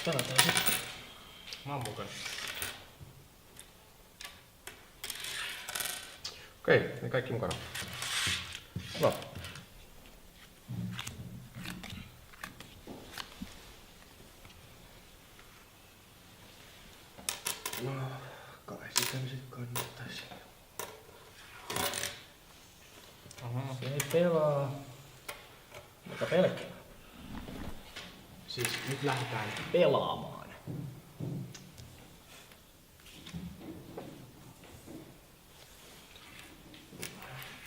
Pelataan sitten. Mä oon mukana. Okei, niin kaikki mukana. Hyvä. No, kai sitä nyt kannattaisi. Aha, se ei pelaa. Mutta pelkää. Siis nyt lähdetään. Pelaamaan.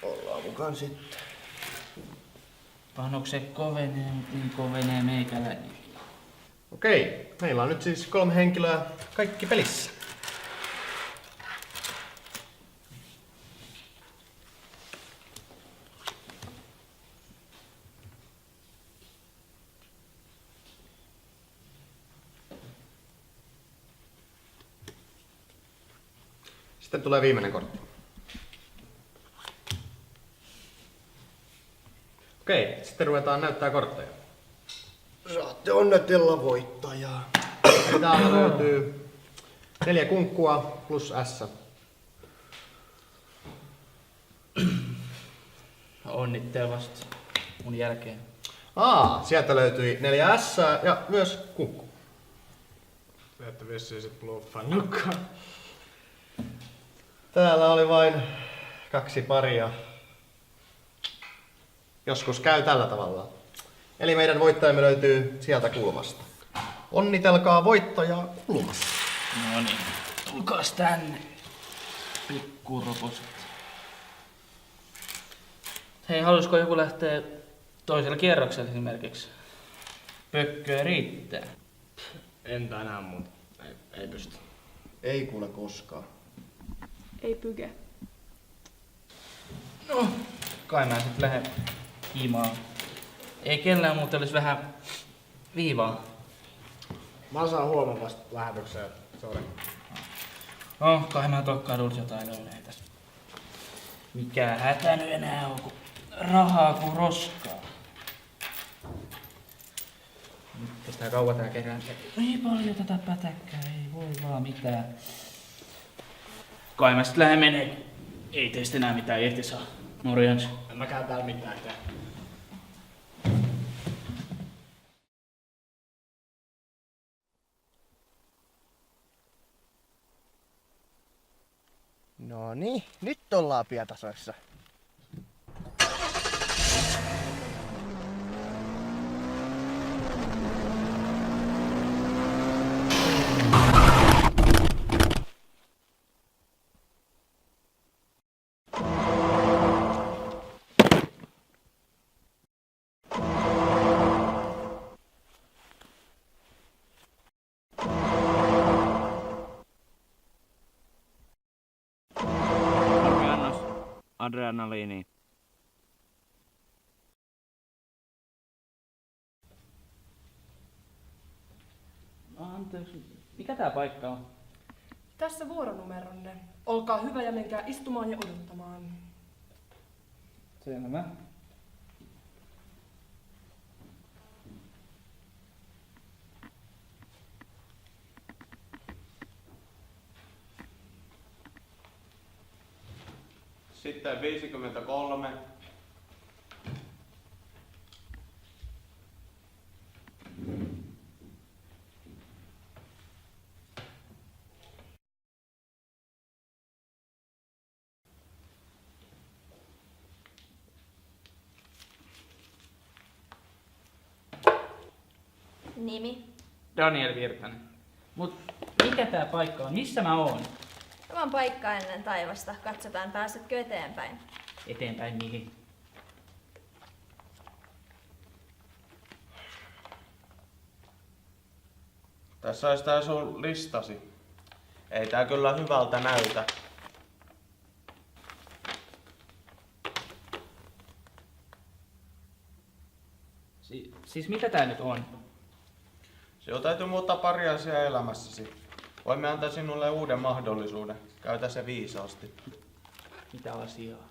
Ollaan mukaan sitten. Panokset kovenee, mutta niin kovenee meikäläinen. Okei, meillä on nyt siis 3 henkilöä, kaikki pelissä. Sitten tulee viimeinen kortti. Okei, sitten ruvetaan näyttää kortteja. Saatte onnetella voittajaa. Eli täältä löytyy 4 kunkkua plus S. Onnittelevasti mun jälkeen. Sieltä löytyi 4 S ja myös kunkku. Te ette vissiin sit bluffannutkaan. Täällä oli vain 2 paria. Joskus käy tällä tavalla. Eli meidän voittajamme löytyy sieltä kulmasta. Onnitelkaa voittajaa kulmassa. No niin, tulkaas tänne. Pikkuroposet. Hei, haluaisiko joku lähteä toisella kierroksella esimerkiksi? Pökköä riittää. En tänään, mut ei pysty. Ei kuule koskaan. Ei pyke. No, kai mä sit lähden himaan. Ei kellään muuta olisi vähän viivaa. Mä saan huomenna vasta lähetykseen, sori. No, kai mä tuolla kadulta jotain löydän tästä. Mikä hätä nyt enää on, kun rahaa kuin roskaa. Nyt kestää kauan tää kerran. Niin paljon tätä pätäkkää, ei voi vaan mitään. Kai mä sit lähden menee. Ei teistä enää mitään irti saa. Morjens. En mäkään täällä mitään tee. No niin, nyt ollaan pietasoissa. Annos adrenaliini. Anteeksi, mikä tää paikka on? Tässä vuoronumeronne. Olkaa hyvä ja menkää istumaan ja odottamaan. Selvä. Sitten 53. Nimi? Daniel Virtanen. Mut mikä tää paikka on? Missä mä oon? Tämä on paikka ennen taivasta. Katsotaan, pääsetkö eteenpäin. Eteenpäin mihin? Tässä olisi tää sun listasi. Ei tää kyllä hyvältä näytä. Siis mitä tää nyt on? Sinun täytyy muuttaa pari asiaa elämässäsi. Voimme antaa sinulle uuden mahdollisuuden. Käytä se viisaasti. Mitä asiaa?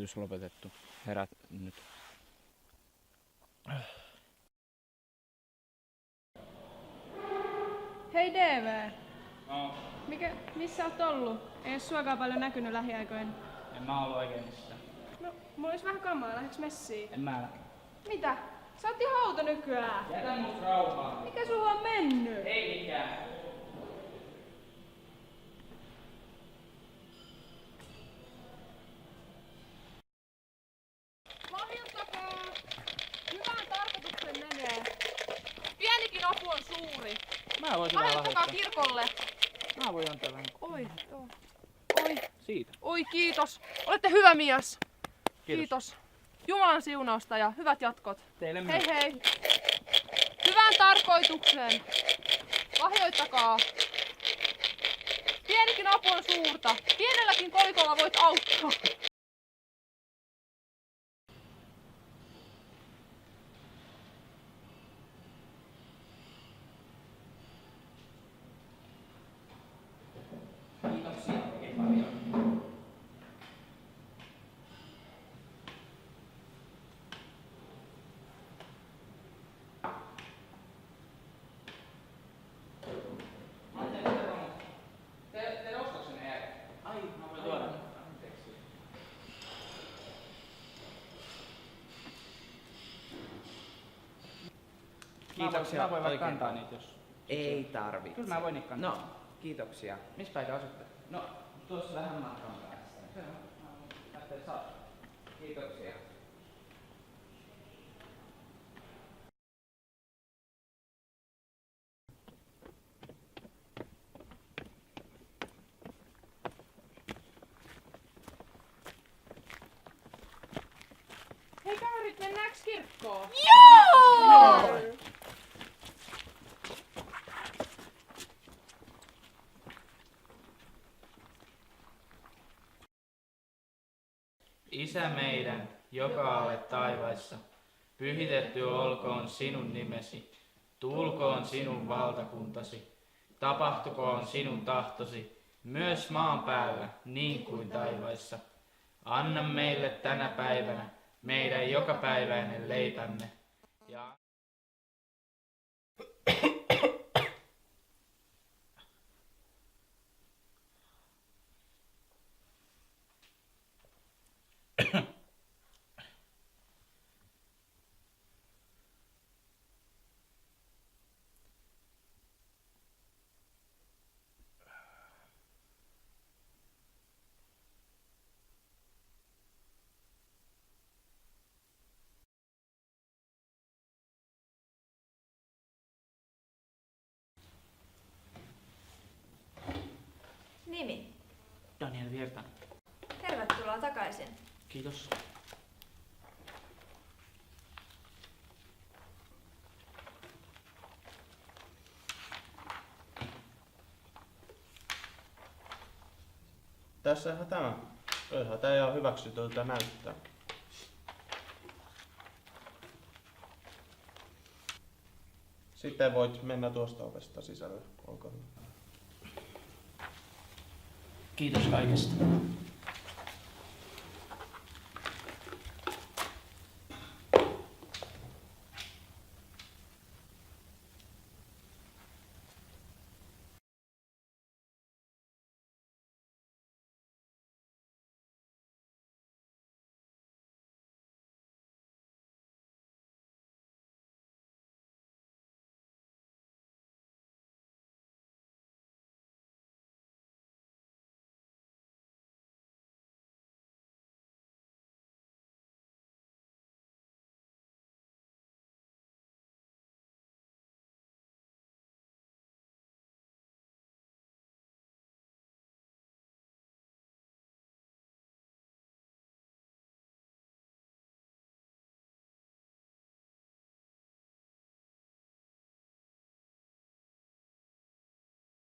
Lähetys lopetettu. Herät nyt. Hei DV, No, missä oot ollut? Ei oo suakaan paljon näkynyt lähiaikoina. en mä ollut oikein missään. No, mulla olisi vähän kamaa, lähdeks messiin? En mä. Mitä? Sä oot ihan outo nykyään. Jätä mut rauhaan. Mikä sulla on mennyt? Ei mikään. Lahjoittakaa! Hyvään tarkoitukseen menee. Pienikin apu on suuri. Mä voisin vähän Lahjoittakaa lahjoittaa. kirkolle. Mä voin antaa vähän. Oi, joo. Oi, Siitä. oi kiitos. Olette hyvä mies. Kiitos. Kiitos. Jumalan siunausta ja hyvät jatkot. Teille myös. Hei hei. Hyvään tarkoitukseen. Lahjoittakaa. Pienikin apu on suurta. Pienelläkin kolikolla voit auttaa. Kiitoksia oikein paljon. Te ostoksen jälkeen. Ai, mä voin tuoda. Anteeksi. Kiitoksia Mä voin vaikka oikein kantaa paljon. niitä, jos... Ei tarvitse. Kyllä mä voin niitä kantaa. No, kiitoksia. Missä päin te asutte? No, tuossa vähän matkan päässä. Se on. Lähtee saa. Kiitoksia. Hei kaverit, mennäänkö kirkkoon? Joo! Isä meidän, joka olet taivaissa, pyhitetty olkoon sinun nimesi, tulkoon sinun valtakuntasi, tapahtukoon sinun tahtosi, myös maan päällä, niin kuin taivaissa. Anna meille tänä päivänä meidän jokapäiväinen leipämme. Ja Nimi. Daniel Virtanen. Tervetuloa takaisin. Kiitos. Tässähän tämä. Kyllähän tämä ihan hyväksytyltä näyttää. Sitten voit mennä tuosta ovesta sisälle. Olkaa hyvä. Kiitos kaikesta.